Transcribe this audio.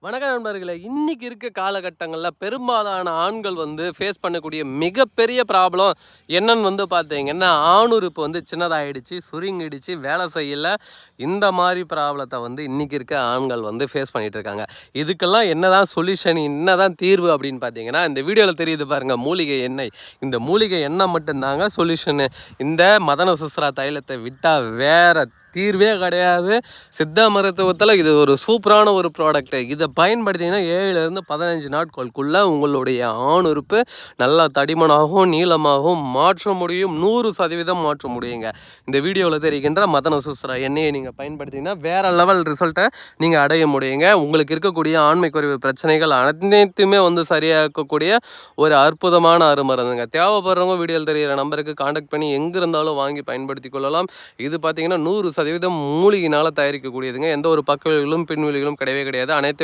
வணக்கம் நண்பர்களே. இன்னைக்கு இருக்க காலகட்டங்கள்ல பெரும்பாலான ஆண்கள் ஃபேஸ் பண்ணக்கூடிய மிகப்பெரிய ப்ராப்ளம் என்னன்னு பார்த்தீங்கன்னா, ஆணுறுப்பு சின்னதாயிடுச்சு, சுருங்கிடுச்சு, வேலை செய்யல. இந்த மாதிரி ப்ராப்ளத்தை இன்னைக்கு இருக்க ஆண்கள் ஃபேஸ் பண்ணிட்டு இருக்காங்க. இதுக்கெல்லாம் என்னதான் சொல்யூஷன், என்னதான் தீர்வு அப்படின்னு பார்த்தீங்கன்னா, இந்த வீடியோவில் தெரியுது பாருங்க, மூலிகை எண்ணெய். இந்த மூலிகை எண்ணெய் மட்டும்தாங்க சொல்யூஷனு. இந்த மதன சுஸ்ரா தைலத்தை விட்டால் வேற தீர்வே கிடையாது. சித்த மருத்துவத்தில் இது ஒரு சூப்பரான ஒரு ப்ராடக்ட்டு. இதை பயன்படுத்திங்கன்னா 7லேருந்து 15 நாட்களுக்குள்ளே உங்களுடைய ஆணுறுப்பு நல்லா தடிமனாகவும் நீளமாகவும் மாற்ற முடியும். 100% மாற்ற முடியுங்க. இந்த வீடியோவில் தெரிகின்ற மதன சுஸ்ரா எண்ணெயை நீங்கள் பயன்படுத்திங்கன்னா வேறு லெவல் ரிசல்ட்டை நீங்கள் அடைய முடியுங்க. உங்களுக்கு இருக்கக்கூடிய ஆண்மை குறைவு பிரச்சனைகள் அனைத்துமே சரியாக்கக்கூடிய ஒரு அற்புதமான அருமருந்துங்க. தேவைப்படுறவங்க வீடியோவில் தெரிகிற நம்பருக்கு கான்டாக்ட் பண்ணி எங்கே இருந்தாலும் வாங்கி பயன்படுத்தி கொள்ளலாம். இது பார்த்தீங்கன்னா 100% மூலிகையினால் தயாரிக்கக்கூடியதுங்க. எந்த ஒரு பக்க விளைவுகளும் பின் விளைவுகளும் கிடையவே கிடையாது. அனைத்து